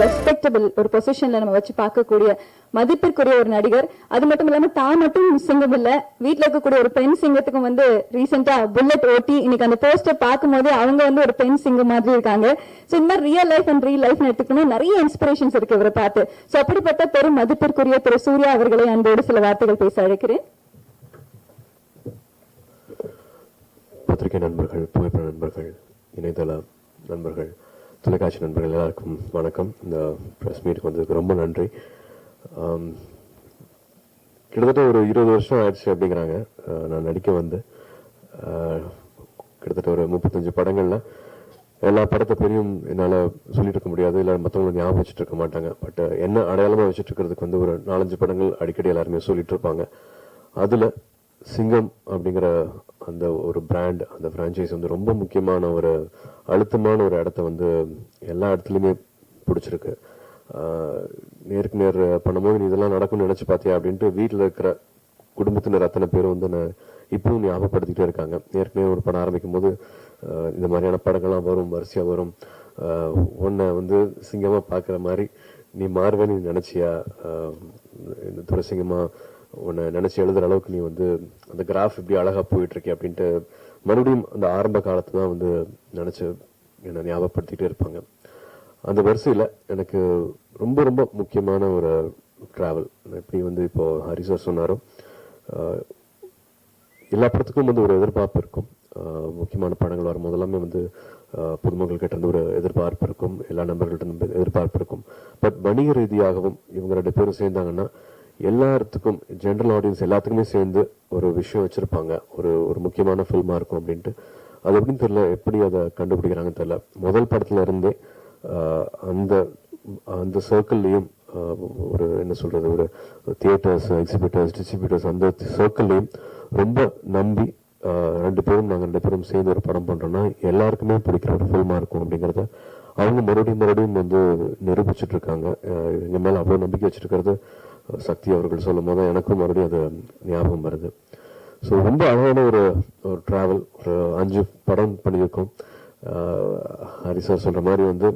Respectable ஒரு பொசிஷன்ல நம்ம வச்சு பார்க்கக்கூடிய மதிப்பிற்குரிய ஒரு நடிகர். அது மட்டும் இல்லாம தான் மட்டும் சிங்கம் இல்ல, வீட்டுல இருக்கக்கூடிய ஒரு பெண் சிங்கத்துக்கும் வந்து ரீசெண்டா புல்லட் ஓட்டி இன்னைக்கு அந்த போஸ்டர் பார்க்கும் போது அவங்க வந்து ஒரு பெண் சிங்கம் மாதிரி இருக்காங்க. சோ இந்த மாதிரி real life and real life எடுத்துக்கணும், நிறைய இன்ஸ்பிரேஷன்ஸ் இருக்கு இவரை பார்த்து. சோ அப்படிப்பட்ட பெரும் மதிப்பிற்குரிய திரு சூர்யா அவர்களை அன்போடு சில வார்த்தைகள் பேச அழைக்கிறேன். பத்திரிகை நண்பர்கள், புகைப்பட நண்பர்கள், இணையதள நண்பர்கள், தொலைக்காட்சி நண்பர்கள் எல்லாருக்கும் வணக்கம். இந்த ப்ரெஸ் மீட்டுக்கு வந்ததுக்கு ரொம்ப நன்றி. கிட்டத்தட்ட ஒரு 20 வருஷம் ஆயிடுச்சு அப்படிங்கிறாங்க நான் நடிக்க வந்து. கிட்டத்தட்ட ஒரு 35 படங்கள்ல எல்லா படத்தை பெரியும் என்னால் சொல்லிட்டு இருக்க முடியாது, இல்லை மற்றவங்களை ஞாபகம் வச்சுட்டு இருக்க மாட்டாங்க. பட் என்ன அடையாளமாக வச்சுட்டு இருக்கிறதுக்கு வந்து ஒரு 4-5 படங்கள் அடிக்கடி எல்லாருமே சொல்லிட்டு இருப்பாங்க. அதில் சிங்கம் அப்படிங்கிற அந்த ஒரு பிராண்ட், அந்த பிரான்ச்சைஸ் வந்து ரொம்ப முக்கியமான ஒரு அழுத்தமான ஒரு இடத்த வந்து எல்லா இடத்துலையுமே பிடிச்சிருக்கு. நேருக்கு நேர் பண்ணும்போது நீ இதெல்லாம் நடக்கும்னு நினைச்சு பார்த்தியா அப்படின்ட்டு வீட்டில் இருக்கிற குடும்பத்தினர் அத்தனை பேரும் வந்து நான் இப்பவும் ஞாபகப்படுத்திக்கிட்டே இருக்காங்க. ஏற்கனவே ஒரு படம் ஆரம்பிக்கும் போது இந்த மாதிரியான படங்கள்லாம் வரும், வரிசையாக வரும். உன்னை வந்து சிங்கமா பார்க்குற மாதிரி நீ மாறுவேன்னு நீ நினைச்சியா, இந்த துரைசிங்கமா உன்னை நினைச்சு எழுதுற அளவுக்கு நீ வந்து அந்த கிராஃப் இப்படி அழகா போயிட்டு இருக்கே அப்படின்ட்டு மறுபடியும் அந்த ஆரம்ப காலத்தை தான் வந்து நினைச்சு என்னை ஞாபகப்படுத்திக்கிட்டே இருப்பாங்க. அந்த வரிசையில் எனக்கு ரொம்ப ரொம்ப முக்கியமான ஒரு டிராவல், எப்படி வந்து இப்போ ஹரி சார் சொன்னாரோ, எல்லா படத்துக்கும் வந்து ஒரு எதிர்பார்ப்பு இருக்கும். முக்கியமான படங்கள் வரும் போதெல்லாமே வந்து பொதுமக்கள் கிட்ட இருந்து ஒரு எதிர்பார்ப்பு இருக்கும், எல்லா நண்பர்கள்ட்ட எதிர்பார்ப்பு இருக்கும். பட் வணிக ரீதியாகவும் இவங்க 2 பேரும் சேர்ந்தாங்கன்னா எல்லாத்துக்கும், ஜென்ரல் ஆடியன்ஸ் எல்லாத்துக்குமே சேர்ந்து ஒரு விஷயம் வச்சிருப்பாங்க, ஒரு முக்கியமான ஃபில்மா இருக்கும் அப்படின்ட்டு. அது எப்படின்னு தெரியல, எப்படி அதை கண்டுபிடிக்கிறாங்கன்னு தெரியல. முதல் படத்துல இருந்தே அந்த அந்த சர்க்கிள்லையும் ஒரு என்ன சொல்றது, ஒரு தியேட்டர்ஸ், எக்ஸிபிட்டர்ஸ், டிஸ்ட்ரிபியூட்டர்ஸ், அந்த சர்க்கிள்லையும் ரொம்ப நம்பி 2 பேரும் நாங்கள் 2 பேரும் சேர்ந்து ஒரு படம் பண்றோம்னா எல்லாருக்குமே பிடிக்கிற ஒரு ஃபில்மா இருக்கும் அப்படிங்கறத அவங்க மறுபடியும் வந்து நிரூபிச்சுட்டு இருக்காங்க. எங்க மேல அவ்வளவு நம்பிக்கை வச்சிருக்கிறது சக்தி அவர்கள் சொல்லும் போது எனக்கும் மறுபடியும் அது ஞாபகம் வருது. ஸோ ரொம்ப அழகான ஒரு டிராவல், ஒரு 5 படம் பண்ணியிருக்கோம். ஹரி சார் சொல்ற மாதிரி வந்து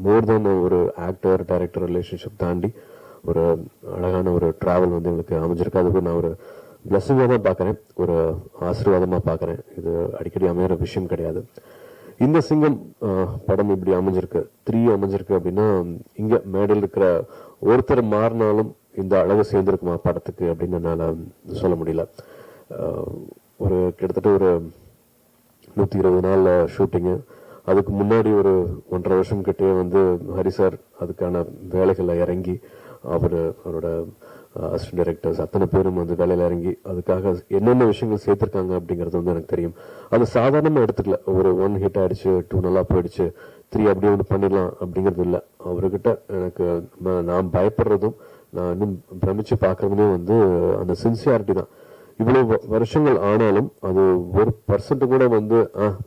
மோர் தென் ஒரு ஆக்டர் டைரக்டர் ரிலேஷன்ஷிப் தாண்டி ஒரு அழகான ஒரு டிராவல் வந்து எங்களுக்கு அமைஞ்சிருக்கு. அதுக்கு நான் ஒரு பிளஸிங்காக தான் பார்க்குறேன், ஒரு ஆசீர்வாதமாக பார்க்குறேன். இது அடிக்கடி அமையிற விஷயம் கிடையாது. இந்த சிங்கம் படம் இப்படி அமைஞ்சிருக்கு, 3 அமைஞ்சிருக்கு அப்படின்னா இங்க மேடையில் இருக்கிற ஒருத்தர் மாறினாலும் இந்த அழகு சேர்ந்திருக்குமா படத்துக்கு அப்படின்னு என்னால் சொல்ல முடியல. ஒரு கிட்டத்தட்ட ஒரு 120 நாள் ஷூட்டிங்கு, அதுக்கு முன்னாடி ஒரு 1.5 வருஷம் கிட்டே வந்து ஹரி சார் அதுக்கான வேலைகளை இறங்கி அவரோட அசிஸ்டன்ட் டைரக்டர்ஸ் அத்தனை பேரும் வந்து வேலையில இறங்கி அதுக்காக என்னென்ன விஷயங்கள் சேர்த்திருக்காங்க அப்படிங்கிறது வந்து எனக்கு தெரியும். அது சாதாரணமா எடுத்துக்கல, ஒரு 1 ஹிட் ஆயிடுச்சு, 2 நல்லா போயிடுச்சு, 3 அப்படியே வந்து பண்ணிடலாம் அப்படிங்கிறது இல்லை. அவர்கிட்ட எனக்கு நான் பயப்படுறதும் நான் இன்னும் பிரமிச்சு பார்க்கறதுமே வந்து அந்த சின்சியாரிட்டி தான். இவ்வளவு வருஷங்கள் ஆனாலும் அது 1% கூட வந்து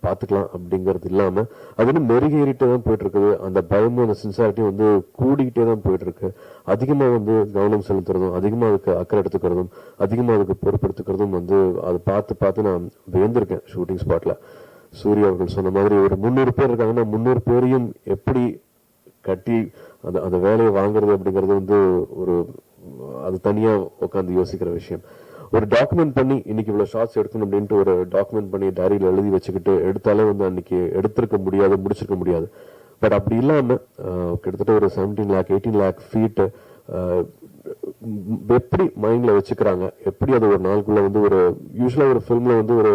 பாத்துக்கலாம் அப்படிங்கிறது இல்லாம அது இன்னும் மெருகேறிட்டே தான் போயிட்டு இருக்குது. அந்த பயமும் அந்த சின்சாரிட்டியும் வந்து கூடிக்கிட்டே தான் போயிட்டு இருக்கு. அதிகமா வந்து கவனம் செலுத்துறதும், அதிகமா அதுக்கு அக்கறை எடுத்துக்கிறதும், அதிகமா அதுக்கு பொறுப்பெடுத்துக்கிறதும் வந்து அதை பார்த்து நான் வியந்திருக்கேன். ஷூட்டிங் ஸ்பாட்ல சூர்யா அவர்கள் சொன்ன மாதிரி ஒரு 300 பேர் இருக்காங்கன்னா 300 பேரையும் எப்படி கட்டி அந்த வேலையை வாங்குறது அப்படிங்கிறது வந்து அது தனியா உட்காந்து யோசிக்கிற விஷயம். ஒரு டாக்குமெண்ட் பண்ணி இன்னைக்கு இவ்வளவு ஷார்ட்ஸ் எடுக்கணும் அப்படின்ட்டு ஒரு டாக்குமெண்ட் பண்ணி டைரியில எழுதி வச்சுக்கிட்டு எடுத்தாலே வந்து அன்னைக்கு எடுத்திருக்க முடியாது, முடிச்சிருக்க முடியாது. பட் அப்படி இல்லாம கிட்டத்தட்ட ஒரு 17 lakh 18 lakh ஃபீட் எப்படி மைண்ட்ல வச்சுக்கிறாங்க, எப்படி அது ஒரு நாளுக்குள்ள வந்து ஒரு யூஸ்வலா ஒரு ஃபிலிம்ல வந்து ஒரு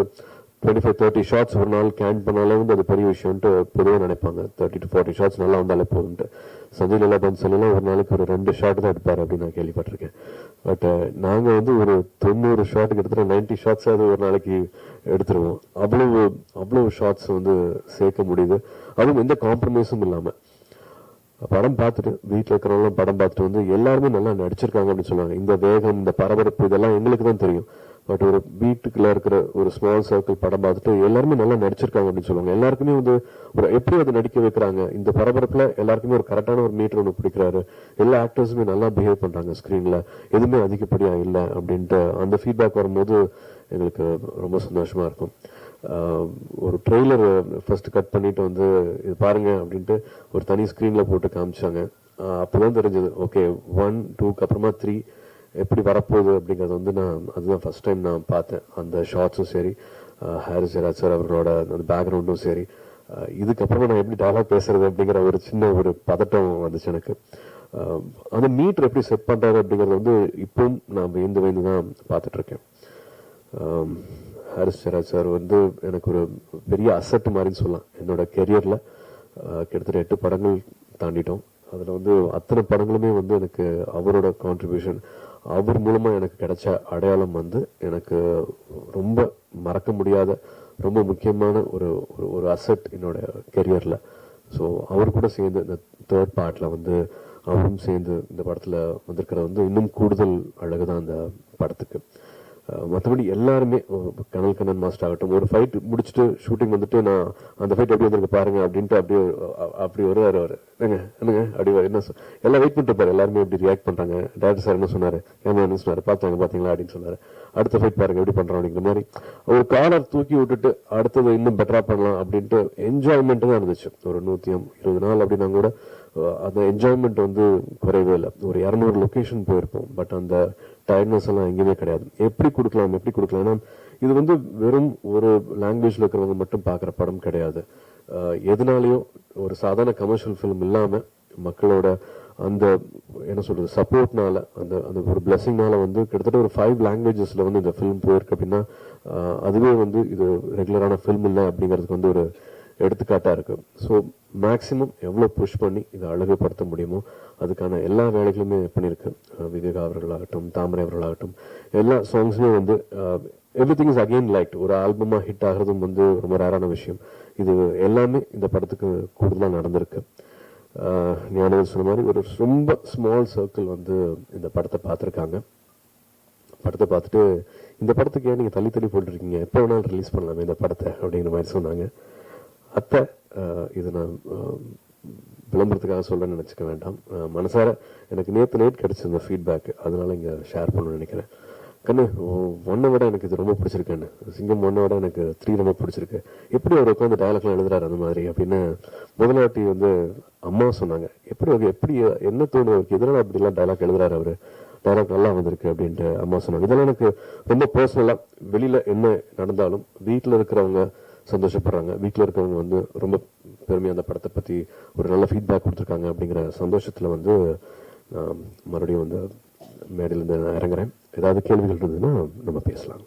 25-30 ஷார்ட்ஸ் ஒரு நாள் கேன் பண்ணாலே வந்து அது பெரிய விஷயம்ட்டு பொதுவாக நினைப்பாங்க. 30 to 40 ஷார்ட்ஸ் நல்லா வந்தாலே போகும்ட்டு. சஞ்சய் லீலா பன்சல்லாம் ஒரு நாளைக்கு ஒரு 2 ஷாட் தான் எடுப்பாரு அப்படின்னு நான் கேள்விப்பட்டிருக்கேன். பட் நாங்க வந்து ஒரு 90 ஷாட், கிட்டத்தட்ட 90 ஷார்ட்ஸ் அது ஒரு நாளைக்கு எடுத்துருவோம். அவ்வளவு ஷார்ட்ஸ் வந்து சேர்க்க முடியுது, அதுவும் எந்த காம்ப்ரமைஸும் இல்லாம. படம் பார்த்துட்டு வீட்டில் இருக்கிறவங்களும் படம் பார்த்துட்டு வந்து எல்லாருமே நல்லா நடிச்சிருக்காங்க அப்படின்னு சொல்லுவாங்க. இந்த வேகம், இந்த பரபரப்பு இதெல்லாம் எங்களுக்கு தான் தெரியும். பட் ஒரு வீட்டுக்குள்ள இருக்கிற ஒரு ஸ்மால் சர்க்கிள் படம் பார்த்துட்டு எல்லாருமே நல்லா நடிச்சிருக்காங்க அப்படின்னு சொல்லுவாங்க. எல்லாருக்குமே வந்து ஒரு எப்படி அதை நடிக்க வைக்கிறாங்க, இந்த பரபரப்புல எல்லாருக்குமே ஒரு கரெக்டான ஒரு மீட்டர் ஒன்று பிடிக்கிறாரு, எல்லா ஆக்டர்ஸுமே நல்லா பிஹேவ் பண்றாங்க ஸ்கிரீன்ல, எதுவுமே அதிகப்படியா இல்லை அப்படின்ட்டு அந்த ஃபீட்பேக் வரும்போது எங்களுக்கு ரொம்ப சந்தோஷமா இருக்கும். ஒரு ட்ரெய்லர் ஃபர்ஸ்ட் கட் பண்ணிட்டு வந்து இது பாருங்க அப்படின்ட்டு ஒரு தனி ஸ்கிரீன்ல போட்டு காமிச்சாங்க. அப்பதான் தெரிஞ்சது ஓகே 1, 2க்கு அப்புறமா 3 எப்படி வரப்போகுது அப்படிங்கறது வந்து அதுதான் ஃபர்ஸ்ட் டைம் நான் பார்த்தேன். அந்த ஷார்ட்ஸும் சரி, ஹாரிஸ் ஜெயராஜ் சார் அவர்களோட அந்த பேக்ரவுண்டும் சரி, இதுக்கப்புறமா நான் எப்படி டயலாக் பேசுறது அப்படிங்கிற ஒரு சின்ன ஒரு பதட்டம் வந்துச்சு எனக்கு. அந்த மீட்டர் எப்படி செட் பண்றாரு அப்படிங்கறது வந்து இப்பவும் நான் வேந்து தான் பார்த்துட்டு இருக்கேன். ஹாரிஸ் ஜெயராஜ் சார் வந்து எனக்கு ஒரு பெரிய அசட் மாதிரின்னு சொல்லலாம். என்னோட கெரியர்ல கிட்டத்தட்ட 8 படங்கள் தாண்டிட்டோம். அதுல வந்து அத்தனை படங்களுமே வந்து எனக்கு அவரோட கான்ட்ரிபியூஷன், அவர் மூலமா எனக்கு கிடைச்ச அடையாளம் வந்து எனக்கு ரொம்ப மறக்க முடியாத ரொம்ப முக்கியமான ஒரு அசட் என்னோட கெரியர்ல. ஸோ அவர் கூட சேர்ந்து இந்த 3rd பார்ட்ல வந்து அவரும் சேர்ந்து இந்த படத்துல வந்திருக்கிறது வந்து இன்னும் கூடுதல் அழகுதான் அந்த படத்துக்கு. மற்றபடி எல்லாருமே கனல் கண்ணன் மாஸ்டர் ஆகட்டும், ஒரு ஃபைட் முடிச்சுட்டு ஷூட்டிங் வந்துட்டு நான் அந்த ஃபைட் எப்படி வந்திருக்கு பாருங்க அப்படின்ட்டு அப்படி வருவாரு அவரு. என்னங்க அப்படி என்ன எல்லாம் வெயிட் பண்ணிட்டு இருப்பாரு, எல்லாருமே எப்படி ரியாக்ட் பண்றாங்க, டேரக்டர் சார் என்ன சொன்னாரு, கேமரா என்ன சொன்னாரு, பாத்தீங்களா அப்படின்னு சொன்னாரு, அடுத்த ஃபைட் பாருங்க எப்படி பண்றோம் அப்படிங்கிற மாதிரி ஒரு காலர் தூக்கி விட்டுட்டு அடுத்தது இன்னும் பெட்டரா பண்ணலாம் அப்படின்ட்டு என்ஜாய்மெண்ட் தான் இருந்துச்சு. ஒரு 120 நாள் அப்படின்னா கூட அந்த என்ஜாய்மெண்ட் வந்து குறையவே இல்லை. ஒரு 200 லொகேஷன் போயிருப்போம், பட் அந்த டயர்ட்னஸ் எல்லாம் எங்கேயுமே கிடையாது. எப்படி கொடுக்கலாம்னா இது வந்து வெறும் ஒரு லாங்குவேஜ்ல இருக்கிறவங்க மட்டும் பாக்குற படம் கிடையாது. எதனாலயோ ஒரு சாதாரண கமர்ஷியல் பிலிம் இல்லாம மக்களோட அந்த என்ன சொல்றது சப்போர்ட்னால அந்த ஒரு பிளஸிங்னால வந்து கிட்டத்தட்ட ஒரு 5 லாங்குவேஜஸ்ல வந்து இந்த பிலிம் போயிருக்கு அப்படின்னா அதுவே வந்து இது ரெகுலரான பிலிம் இல்லை அப்படிங்கிறதுக்கு வந்து ஒரு எடுத்துக்காட்டா இருக்கு. ஸோ மேக்சிமம் எவ்வளவு புஷ் பண்ணி இதை அழகுபடுத்த முடியுமோ அதுக்கான எல்லா வேலைகளுமே பண்ணிருக்கு. விவேகா அவர்களாகட்டும், தாமரை அவர்களாகட்டும், எல்லா சாங்ஸுமே வந்து எவ்ரிதிங் இஸ் அகெயின் லைக் ஒரு ஆல்பமா ஹிட் ஆகிறதும் வந்து ரொம்ப ரேரான விஷயம். இது எல்லாமே இந்த படத்துக்கு கூடுதலாக நடந்திருக்கு. ஞானவேல் சொன்ன மாதிரி ஒரு ரொம்ப ஸ்மால் சர்க்கிள் வந்து இந்த படத்தை பார்த்துருக்காங்க. படத்தை பார்த்துட்டு இந்த படத்துக்கு ஏன் நீங்க தள்ளி போட்டுருக்கீங்க, எப்போ வேணாலும் ரிலீஸ் பண்ணலாமே இந்த படத்தை அப்படிங்கிற மாதிரி சொன்னாங்க. அத்தை இது நான் விளம்பரத்துக்காக சொல்ல நினைச்சுக்க வேண்டாம், மனசார எனக்கு நேற்று கிடைச்ச இந்த ஃபீட்பேக், அதனால இங்க ஷேர் பண்ணணும்னு நினைக்கிறேன். கண்ணு 1 விட எனக்கு இது ரொம்ப பிடிச்சிருக்கேன்னு, சிங்கம் 1 விட எனக்கு 3 ரொம்ப பிடிச்சிருக்கு, எப்படி அவர் உட்காந்து டயலாக்லாம் எழுதுறாரு அந்த மாதிரி அப்படின்னு முதலாட்டி வந்து அம்மா சொன்னாங்க. எப்படி என்ன தோணுது அவருக்கு, எதனால அப்படிலாம் டயலாக் எழுதுறாரு அவரு, டயலாக் நல்லா வந்திருக்கு அப்படின்ட்டு அம்மா சொன்னாங்க. இதெல்லாம் எனக்கு ரொம்ப பர்சனலா, வெளியில என்ன நடந்தாலும் வீட்டுல இருக்கிறவங்க சந்தோஷப்படுறாங்க, வீட்டுல இருக்கவங்க வந்து ரொம்ப பெருமையா அந்த படத்தை பத்தி ஒரு நல்ல ஃபீட்பேக் கொடுத்துருக்காங்க அப்படிங்கிற சந்தோஷத்துல வந்து நான் மறுபடியும் வந்து மேடையில இருந்து இறங்குறேன். ஏதாவது கேள்விகள் இருந்ததுன்னா நம்ம பேசலாம்.